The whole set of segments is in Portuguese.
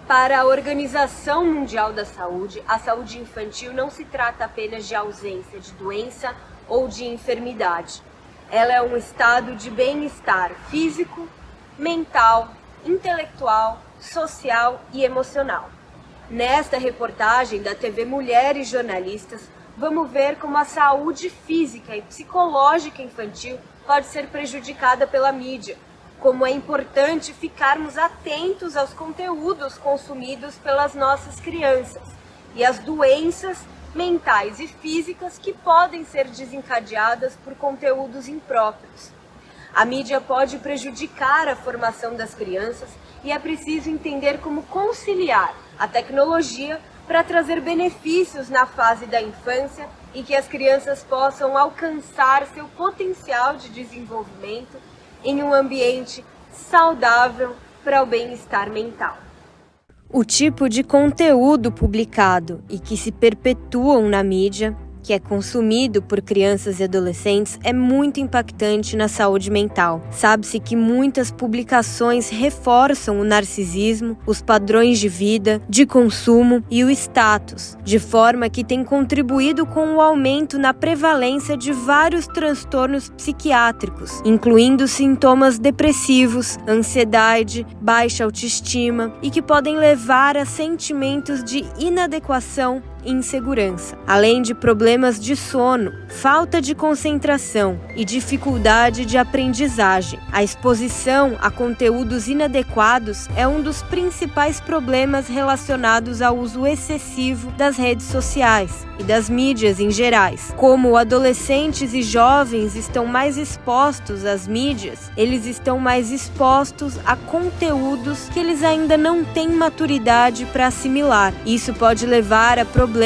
Para a Organização Mundial da Saúde, a saúde infantil não se trata apenas de ausência de doença ou de enfermidade. Ela é um estado de bem-estar físico, mental, intelectual, social e emocional. Nesta reportagem da TV Mulher e Jornalistas, vamos ver como a saúde física e psicológica infantil pode ser prejudicada pela mídia, como é importante ficarmos atentos aos conteúdos consumidos pelas nossas crianças e as doenças mentais e físicas que podem ser desencadeadas por conteúdos impróprios. A mídia pode prejudicar a formação das crianças e é preciso entender como conciliar a tecnologia para trazer benefícios na fase da infância e que as crianças possam alcançar seu potencial de desenvolvimento em um ambiente saudável para o bem-estar mental. O tipo de conteúdo publicado e que se perpetuam na mídia, que é consumido por crianças e adolescentes, é muito impactante na saúde mental. Sabe-se que muitas publicações reforçam o narcisismo, os padrões de vida, de consumo e o status, de forma que tem contribuído com o aumento na prevalência de vários transtornos psiquiátricos, incluindo sintomas depressivos, ansiedade, baixa autoestima e que podem levar a sentimentos de inadequação e insegurança, além de problemas de sono, falta de concentração e dificuldade de aprendizagem. A exposição a conteúdos inadequados é um dos principais problemas relacionados ao uso excessivo das redes sociais e das mídias em gerais. Como adolescentes e jovens estão mais expostos às mídias, eles estão mais expostos a conteúdos que eles ainda não têm maturidade para assimilar. Isso pode levar a problemas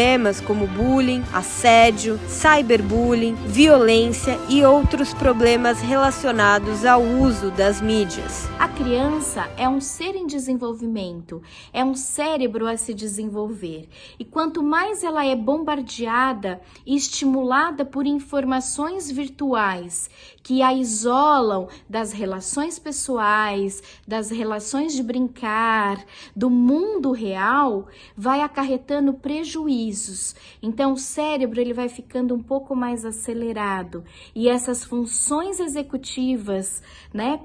como bullying, assédio, cyberbullying, violência e outros problemas relacionados ao uso das mídias. A criança é um ser em desenvolvimento, é um cérebro a se desenvolver. E quanto mais ela é bombardeada e estimulada por informações virtuais que a isolam das relações pessoais, das relações de brincar, do mundo real, vai acarretando prejuízos. Então o cérebro ele vai ficando um pouco mais acelerado e essas funções executivas,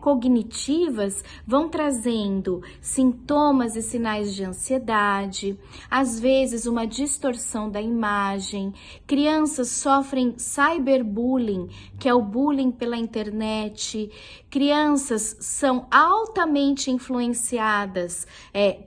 cognitivas, vão trazendo sintomas e sinais de ansiedade, às vezes uma distorção da imagem. Crianças sofrem cyberbullying, que é o bullying pela internet. Crianças são altamente influenciadas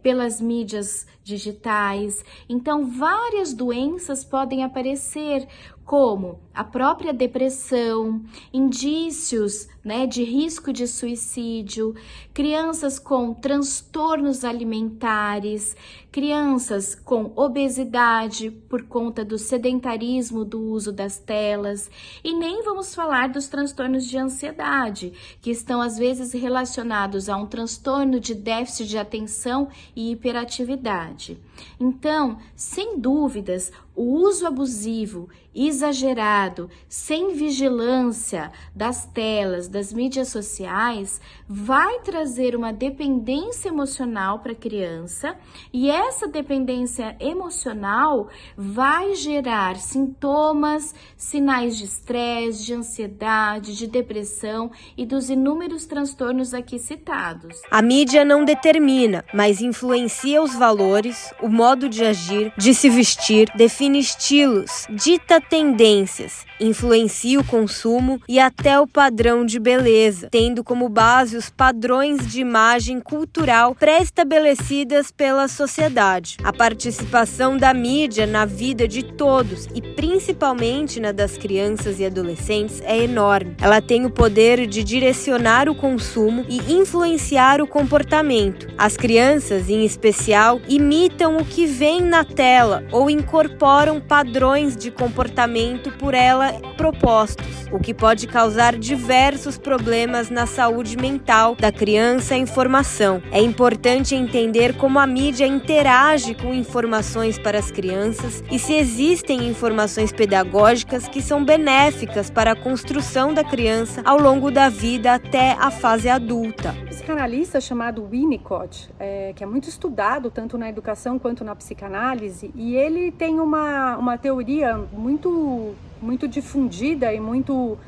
pelas mídias digitais. Então, várias doenças podem aparecer, como a própria depressão, indícios de risco de suicídio, crianças com transtornos alimentares, crianças com obesidade por conta do sedentarismo, do uso das telas, e nem vamos falar dos transtornos de ansiedade, que estão às vezes relacionados a um transtorno de déficit de atenção e hiperatividade. Então, sem dúvidas, o uso abusivo, exagerado, sem vigilância das telas, das mídias sociais, vai trazer uma dependência emocional para a criança, e essa dependência emocional vai gerar sintomas, sinais de estresse, de ansiedade, de depressão e dos inúmeros transtornos aqui citados. A mídia não determina, mas influencia os valores, o modo de agir, de se vestir, define estilos, dita tendências, influencia o consumo e até o padrão de beleza, tendo como base os padrões de imagem cultural pré-estabelecidas pela sociedade. A participação da mídia na vida de todos e principalmente na das crianças e adolescentes é enorme. Ela tem o poder de direcionar o consumo e influenciar o comportamento. As crianças, em especial, imitam o que vem na tela ou incorporam ignoram padrões de comportamento por ela propostos, o que pode causar diversos problemas na saúde mental da criança em formação. É importante entender como a mídia interage com informações para as crianças e se existem informações pedagógicas que são benéficas para a construção da criança ao longo da vida até a fase adulta. Um psicanalista chamado Winnicott, que é muito estudado tanto na educação quanto na psicanálise, e ele tem uma teoria muito difundida e muito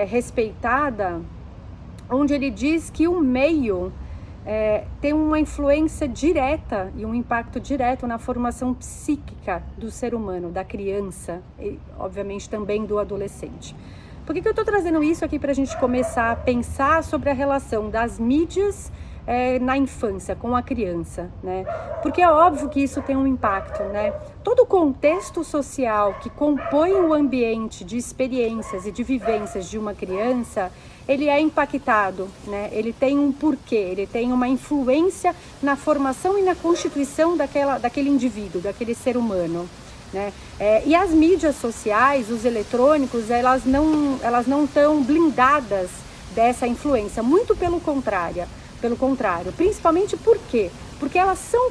respeitada, onde ele diz que o meio tem uma influência direta e um impacto direto na formação psíquica do ser humano, da criança e, obviamente, também do adolescente. Por que eu estou trazendo isso aqui para a gente começar a pensar sobre a relação das mídias na infância, com a criança, né? Porque é óbvio que isso tem um impacto, né? Todo o contexto social que compõe o ambiente de experiências e de vivências de uma criança, ele é impactado, né? Ele tem um porquê, ele tem uma influência na formação e na constituição daquele indivíduo, daquele ser humano, né? E as mídias sociais, os eletrônicos, elas não estão blindadas dessa influência, muito pelo contrário, principalmente por quê? Porque elas são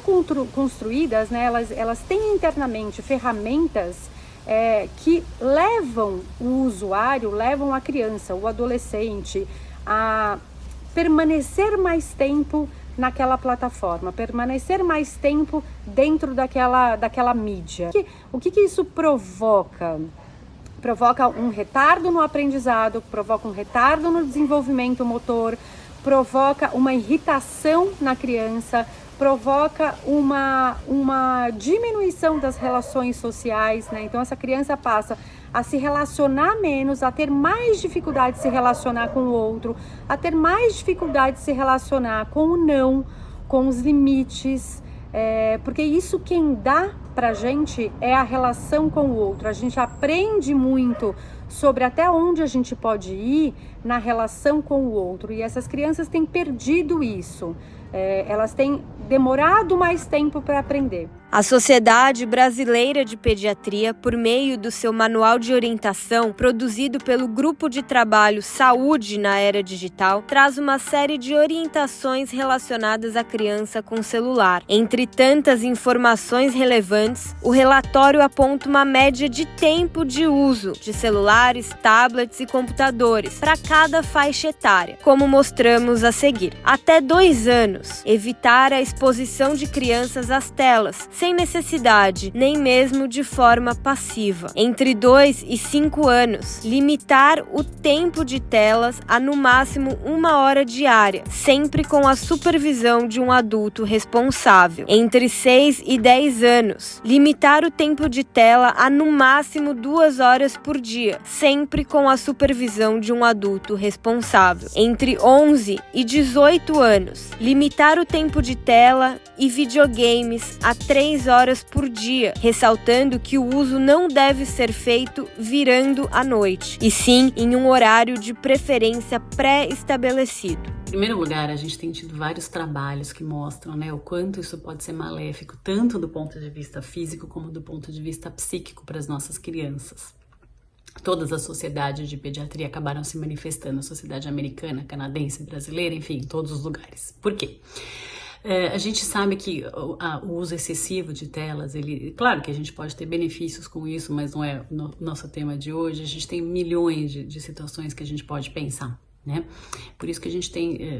construídas, né? Elas têm internamente ferramentas que levam o usuário, levam a criança, o adolescente a permanecer mais tempo naquela plataforma, permanecer mais tempo dentro daquela mídia. O que isso provoca? Provoca um retardo no aprendizado, provoca um retardo no desenvolvimento motor, provoca uma irritação na criança, provoca uma diminuição das relações sociais, né? Então essa criança passa a se relacionar menos, a ter mais dificuldade de se relacionar com o outro, a ter mais dificuldade de se relacionar com o não, com os limites, porque isso quem dá pra gente é a relação com o outro. A gente aprende muito sobre até onde a gente pode ir na relação com o outro, e essas crianças têm perdido isso. Elas têm demorado mais tempo para aprender. A Sociedade Brasileira de Pediatria, por meio do seu manual de orientação, produzido pelo Grupo de Trabalho Saúde na Era Digital, traz uma série de orientações relacionadas à criança com celular. Entre tantas informações relevantes, o relatório aponta uma média de tempo de uso de celulares, tablets e computadores para cada faixa etária, como mostramos a seguir. Até 2 anos, evitar a exposição de crianças às telas, sem necessidade, nem mesmo de forma passiva. Entre 2 e 5 anos, limitar o tempo de telas a no máximo 1 hora diária, sempre com a supervisão de um adulto responsável. Entre 6 e 10 anos, limitar o tempo de tela a no máximo 2 horas por dia, sempre com a supervisão de um adulto responsável. Entre 11 e 18 anos, limitar o tempo de tela e videogames a 3 horas por dia, ressaltando que o uso não deve ser feito virando à noite, e sim em um horário de preferência pré-estabelecido. Em primeiro lugar, a gente tem tido vários trabalhos que mostram, né, o quanto isso pode ser maléfico, tanto do ponto de vista físico como do ponto de vista psíquico para as nossas crianças. Todas as sociedades de pediatria acabaram se manifestando, a sociedade americana, canadense, brasileira, enfim, em todos os lugares. Por quê? A gente sabe que o uso excessivo de telas, claro que a gente pode ter benefícios com isso, mas não é o nosso tema de hoje. A gente tem milhões de situações que a gente pode pensar, né? Por isso que a gente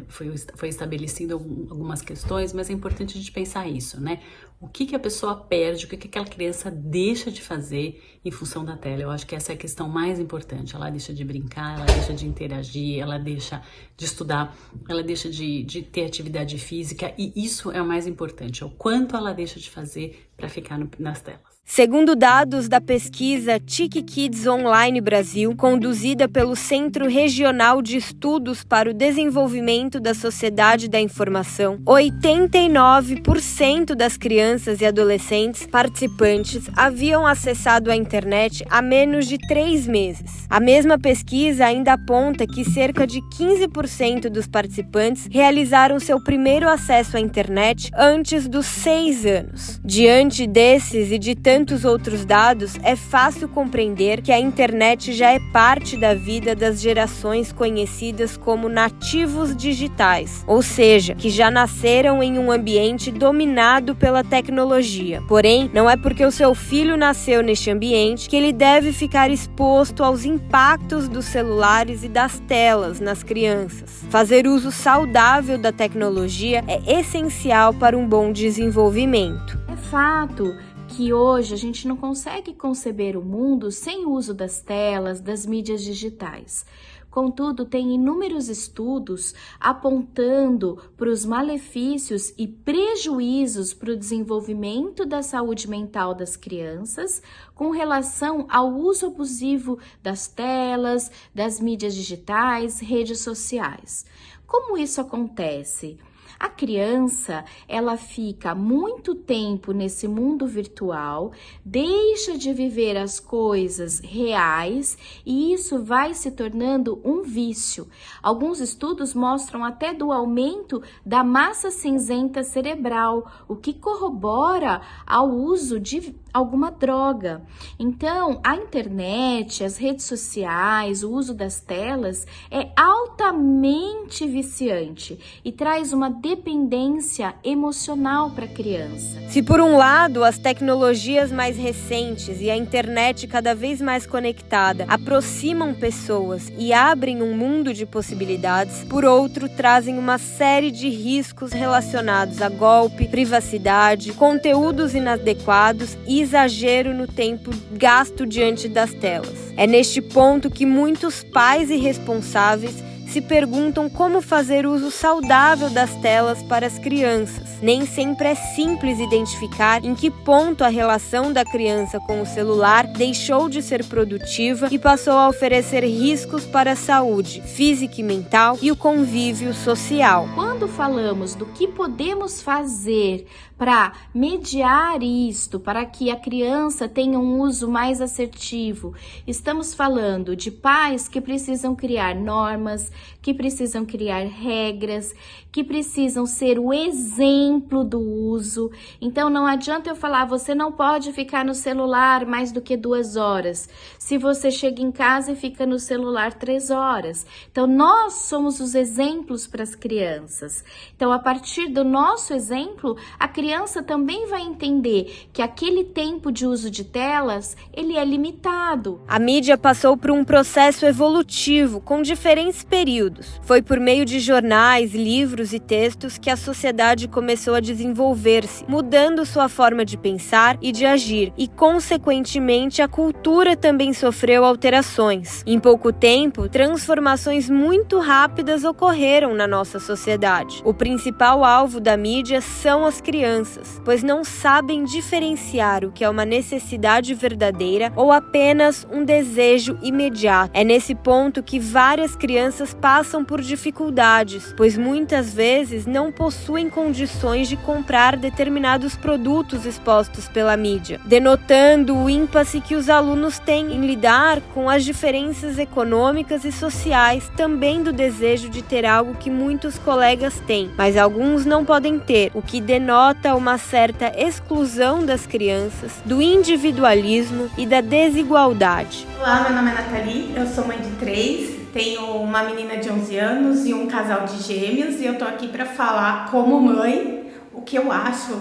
foi estabelecido algumas questões, mas é importante a gente pensar isso, né? O que a pessoa perde, o que aquela criança deixa de fazer em função da tela? Eu acho que essa é a questão mais importante. Ela deixa de brincar, ela deixa de interagir, ela deixa de estudar, ela deixa de ter atividade física, e isso é o mais importante, é o quanto ela deixa de fazer para ficar nas telas. Segundo dados da pesquisa TIC Kids Online Brasil, conduzida pelo Centro Regional de Estudos para o Desenvolvimento da Sociedade da Informação, 89% das crianças crianças e adolescentes participantes haviam acessado a internet há menos de 3 meses. A mesma pesquisa ainda aponta que cerca de 15% dos participantes realizaram seu primeiro acesso à internet antes dos 6 anos. Diante desses e de tantos outros dados, é fácil compreender que a internet já é parte da vida das gerações conhecidas como nativos digitais, ou seja, que já nasceram em um ambiente dominado pela tecnologia. Porém, não é porque o seu filho nasceu neste ambiente que ele deve ficar exposto aos impactos dos celulares e das telas nas crianças. Fazer uso saudável da tecnologia é essencial para um bom desenvolvimento. É fato que hoje a gente não consegue conceber o mundo sem o uso das telas, das mídias digitais. Contudo, tem inúmeros estudos apontando para os malefícios e prejuízos para o desenvolvimento da saúde mental das crianças com relação ao uso abusivo das telas, das mídias digitais, redes sociais. Como isso acontece? A criança, ela fica muito tempo nesse mundo virtual, deixa de viver as coisas reais e isso vai se tornando um vício. Alguns estudos mostram até do aumento da massa cinzenta cerebral, o que corrobora ao uso de alguma droga. Então, a internet, as redes sociais, o uso das telas é altamente viciante e traz uma dependência emocional para a criança. Se por um lado as tecnologias mais recentes e a internet cada vez mais conectada aproximam pessoas e abrem um mundo de possibilidades, por outro trazem uma série de riscos relacionados a golpe, privacidade, conteúdos inadequados e exagero no tempo gasto diante das telas. É neste ponto que muitos pais irresponsáveis se perguntam como fazer uso saudável das telas para as crianças. Nem sempre é simples identificar em que ponto a relação da criança com o celular deixou de ser produtiva e passou a oferecer riscos para a saúde física e mental e o convívio social. Quando falamos do que podemos fazer para mediar isto, para que a criança tenha um uso mais assertivo, estamos falando de pais que precisam criar normas, que precisam criar regras, que precisam ser o exemplo do uso. Então não adianta eu falar, você não pode ficar no celular mais do que 2 horas, se você chega em casa e fica no celular 3 horas. Então nós somos os exemplos para as crianças. Então a partir do nosso exemplo, a criança também vai entender que aquele tempo de uso de telas, ele é limitado. A mídia passou por um processo evolutivo com diferentes períodos. Foi por meio de jornais, livros e textos que a sociedade começou a desenvolver-se, mudando sua forma de pensar e de agir, e consequentemente a cultura também sofreu alterações. Em pouco tempo, transformações muito rápidas ocorreram na nossa sociedade. O principal alvo da mídia são as crianças, pois não sabem diferenciar o que é uma necessidade verdadeira ou apenas um desejo imediato. É nesse ponto que várias crianças passam por dificuldades, pois muitas vezes não possuem condições de comprar determinados produtos expostos pela mídia, denotando o impasse que os alunos têm em lidar com as diferenças econômicas e sociais, também do desejo de ter algo que muitos colegas têm, mas alguns não podem ter, o que denota uma certa exclusão das crianças, do individualismo e da desigualdade. Olá, meu nome é Nathalie, eu sou mãe de 3, tenho uma menina de 11 anos e um casal de gêmeos e eu tô aqui para falar como mãe o que eu acho,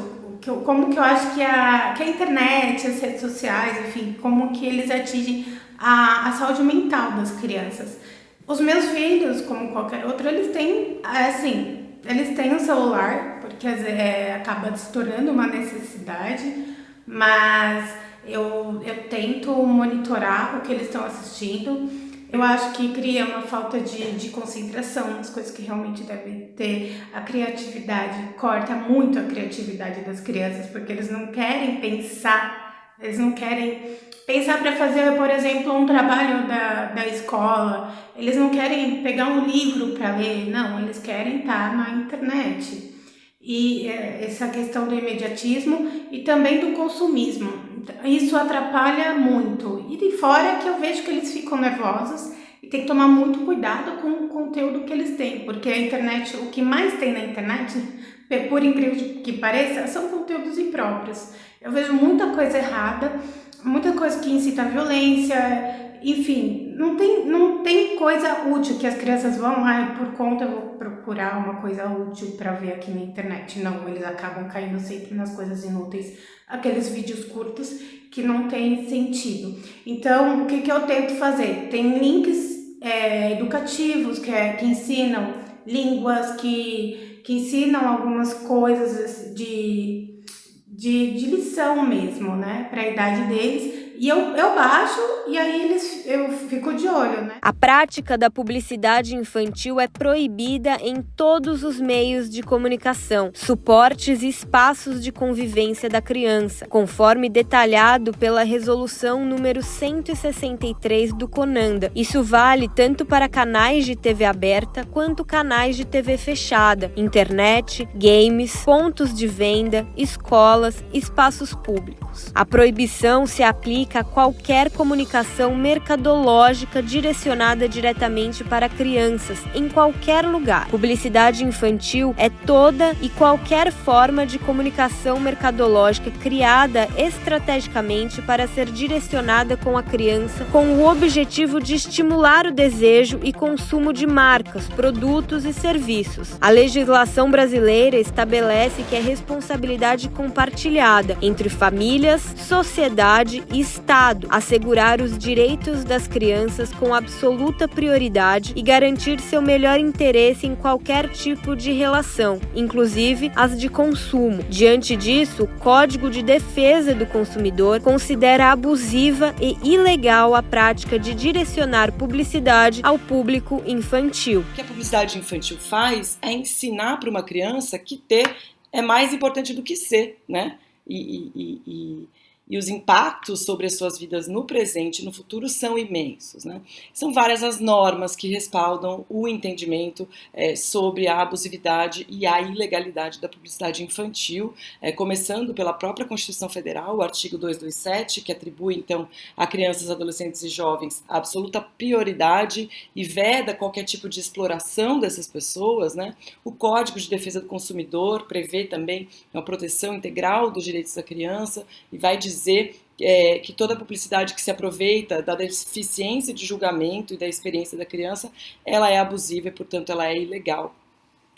como que eu acho que a internet, as redes sociais, enfim, como que eles atingem a saúde mental das crianças. Os meus filhos, como qualquer outro, eles têm um celular, porque acaba se tornando uma necessidade, mas eu tento monitorar o que eles estão assistindo. Eu acho que cria uma falta de concentração nas coisas que realmente devem ter. A criatividade, corta muito a criatividade das crianças, porque eles não querem pensar, para fazer, por exemplo, um trabalho da escola, eles não querem pegar um livro para ler, não, eles querem estar na internet. e essa questão do imediatismo e também do consumismo. Isso atrapalha muito. E de fora que eu vejo que eles ficam nervosos e tem que tomar muito cuidado com o conteúdo que eles têm, porque a internet, o que mais tem na internet, por incrível que pareça, são conteúdos impróprios. Eu vejo muita coisa errada, muita coisa que incita a violência, enfim, não tem coisa útil que as crianças vão, por conta eu vou procurar uma coisa útil para ver aqui na internet. Não, eles acabam caindo sempre nas coisas inúteis, aqueles vídeos curtos que não tem sentido. Então, o que eu tento fazer? Tem links educativos que ensinam línguas, que ensinam algumas coisas de lição mesmo, né, para a idade deles. E eu baixo e aí eu fico de olho, né? A prática da publicidade infantil é proibida em todos os meios de comunicação, suportes e espaços de convivência da criança, conforme detalhado pela Resolução número 163 do CONANDA. Isso vale tanto para canais de TV aberta quanto canais de TV fechada, internet, games, pontos de venda, escolas, espaços públicos. A proibição se aplica a qualquer comunicação mercadológica direcionada diretamente para crianças, em qualquer lugar. Publicidade infantil é toda e qualquer forma de comunicação mercadológica criada estrategicamente para ser direcionada com a criança, com o objetivo de estimular o desejo e consumo de marcas, produtos e serviços. A legislação brasileira estabelece que é responsabilidade compartilhada entre famílias, sociedade e Estado assegurar os direitos das crianças com absoluta prioridade e garantir seu melhor interesse em qualquer tipo de relação, inclusive as de consumo. Diante disso, o Código de Defesa do Consumidor considera abusiva e ilegal a prática de direcionar publicidade ao público infantil. O que a publicidade infantil faz é ensinar para uma criança que ter é mais importante do que ser, né? E os impactos sobre as suas vidas no presente e no futuro são imensos, né? São várias as normas que respaldam o entendimento sobre a abusividade e a ilegalidade da publicidade infantil, começando pela própria Constituição Federal, o artigo 227, que atribui, então, a crianças, adolescentes e jovens a absoluta prioridade e veda qualquer tipo de exploração dessas pessoas, né? O Código de Defesa do Consumidor prevê também uma proteção integral dos direitos da criança e vai dizer que toda publicidade que se aproveita da deficiência de julgamento e da experiência da criança, ela é abusiva e, portanto, ela é ilegal.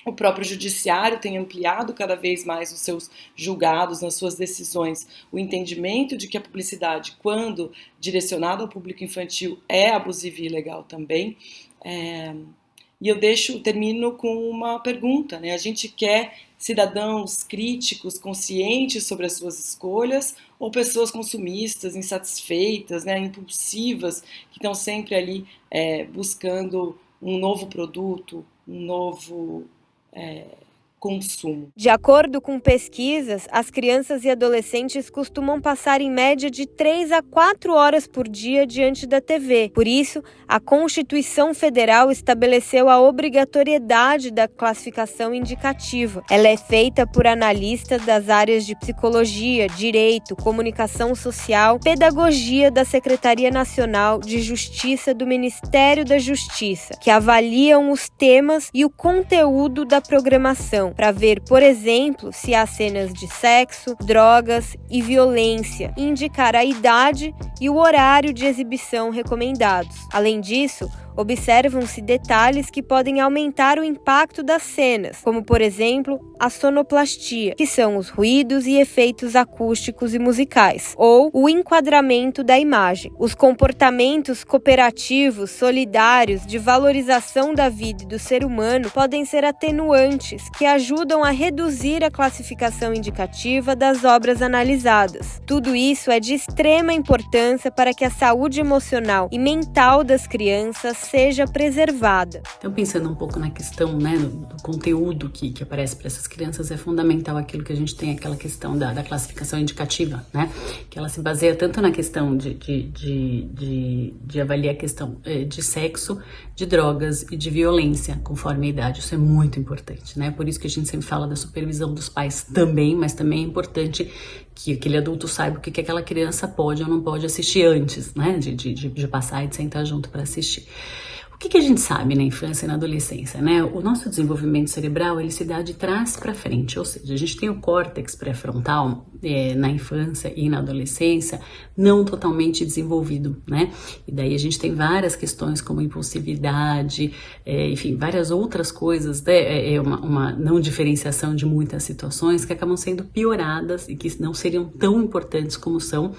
O próprio judiciário tem ampliado cada vez mais os seus julgados nas suas decisões. O entendimento de que a publicidade, quando direcionada ao público infantil, é abusiva e ilegal também. E eu termino com uma pergunta, né? A gente quer cidadãos críticos, conscientes sobre as suas escolhas, ou pessoas consumistas, insatisfeitas, né, impulsivas, que estão sempre ali buscando um novo produto, um novo consumo. De acordo com pesquisas, as crianças e adolescentes costumam passar em média de 3 a 4 horas por dia diante da TV. Por isso, a Constituição Federal estabeleceu a obrigatoriedade da classificação indicativa. Ela é feita por analistas das áreas de psicologia, direito, comunicação social, pedagogia da Secretaria Nacional de Justiça do Ministério da Justiça, que avaliam os temas e o conteúdo da programação, para ver, por exemplo, se há cenas de sexo, drogas e violência, e indicar a idade e o horário de exibição recomendados. Além disso, observam-se detalhes que podem aumentar o impacto das cenas, como, por exemplo, a sonoplastia, que são os ruídos e efeitos acústicos e musicais, ou o enquadramento da imagem. Os comportamentos cooperativos, solidários, de valorização da vida e do ser humano podem ser atenuantes, que ajudam a reduzir a classificação indicativa das obras analisadas. Tudo isso é de extrema importância para que a saúde emocional e mental das crianças seja preservada. Então, pensando um pouco na questão, né, do conteúdo que aparece para essas crianças, é fundamental aquilo que a gente tem, aquela questão da classificação indicativa, né, que ela se baseia tanto na questão de avaliar a questão de sexo, de drogas e de violência, conforme a idade. Isso é muito importante, né, por isso que a gente sempre fala da supervisão dos pais também, mas também é importante que aquele adulto saiba o que aquela criança pode ou não pode assistir antes, né, de passar e de sentar junto para assistir. O que a gente sabe na infância e na adolescência, né? O nosso desenvolvimento cerebral, ele se dá de trás para frente, ou seja, a gente tem o córtex pré-frontal na infância e na adolescência não totalmente desenvolvido, né? E daí a gente tem várias questões como impulsividade, enfim, várias outras coisas, né? Uma não diferenciação de muitas situações que acabam sendo pioradas e que não seriam tão importantes como são,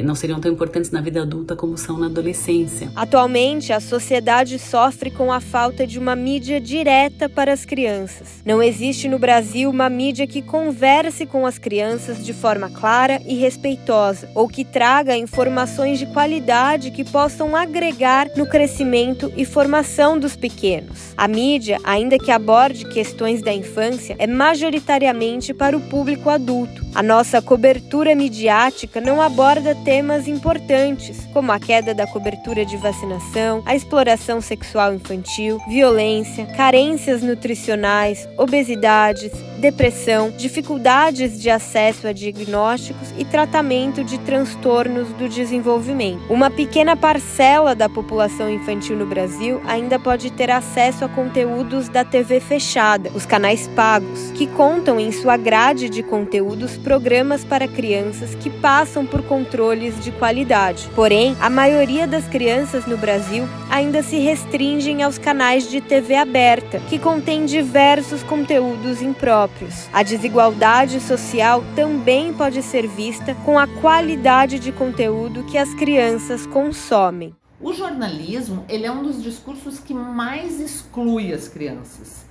não seriam tão importantes na vida adulta como são na adolescência. Atualmente, a sociedade sofre com a falta de uma mídia direta para as crianças. Não existe no Brasil uma mídia que converse com as crianças de forma clara e respeitosa, ou que traga informações de qualidade que possam agregar no crescimento e formação dos pequenos. A mídia, ainda que aborde questões da infância, é majoritariamente para o público adulto. A nossa cobertura midiática não aborda temas importantes, como a queda da cobertura de vacinação, a exploração sexual infantil, violência, carências nutricionais, obesidades, depressão, dificuldades de acesso a diagnósticos e tratamento de transtornos do desenvolvimento. Uma pequena parcela da população infantil no Brasil ainda pode ter acesso a conteúdos da TV fechada, os canais pagos, que contam em sua grade de conteúdos programas para crianças que passam por controles de qualidade. Porém, a maioria das crianças no Brasil ainda se restringem aos canais de TV aberta, que contêm diversos conteúdos impróprios. A desigualdade social também pode ser vista com a qualidade de conteúdo que as crianças consomem. O jornalismo, ele é um dos discursos que mais exclui as crianças.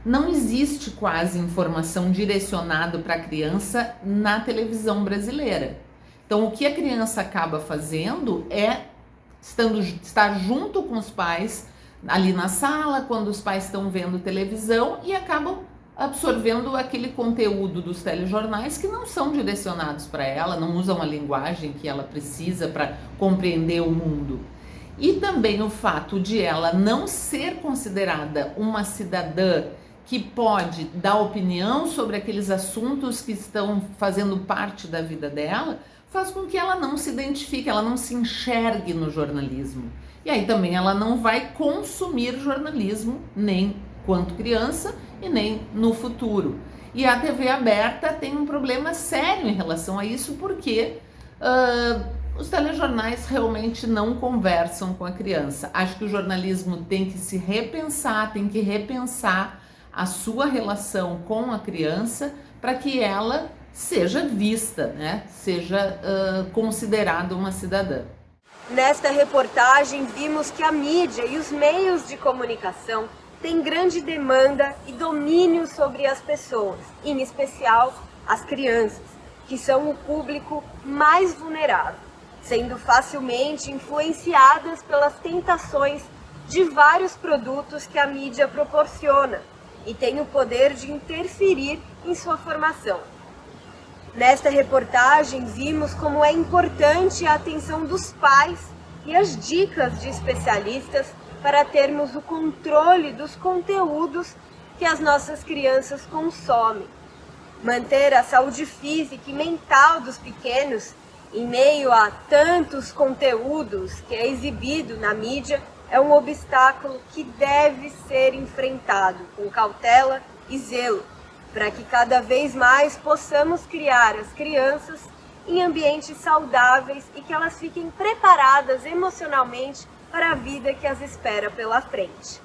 Não existe quase informação direcionada para a criança na televisão brasileira. Então, o que a criança acaba fazendo é estar junto com os pais ali na sala, quando os pais estão vendo televisão, e acabam absorvendo aquele conteúdo dos telejornais que não são direcionados para ela, não usam a linguagem que ela precisa para compreender o mundo. E também o fato de ela não ser considerada uma cidadã que pode dar opinião sobre aqueles assuntos que estão fazendo parte da vida dela, faz com que ela não se identifique, ela não se enxergue no jornalismo. E aí também ela não vai consumir jornalismo, nem quanto criança e nem no futuro. E a TV aberta tem um problema sério em relação a isso, porque os telejornais realmente não conversam com a criança. Acho que o jornalismo tem que se repensar, tem que repensar a sua relação com a criança para que ela seja vista, né? Seja considerada uma cidadã. Nesta reportagem, vimos que a mídia e os meios de comunicação têm grande demanda e domínio sobre as pessoas, em especial as crianças, que são o público mais vulnerável, sendo facilmente influenciadas pelas tentações de vários produtos que a mídia proporciona e tem o poder de interferir em sua formação. Nesta reportagem, vimos como é importante a atenção dos pais e as dicas de especialistas para termos o controle dos conteúdos que as nossas crianças consomem. Manter a saúde física e mental dos pequenos em meio a tantos conteúdos que é exibido na mídia é um obstáculo que deve ser enfrentado com cautela e zelo, para que cada vez mais possamos criar as crianças em ambientes saudáveis e que elas fiquem preparadas emocionalmente para a vida que as espera pela frente.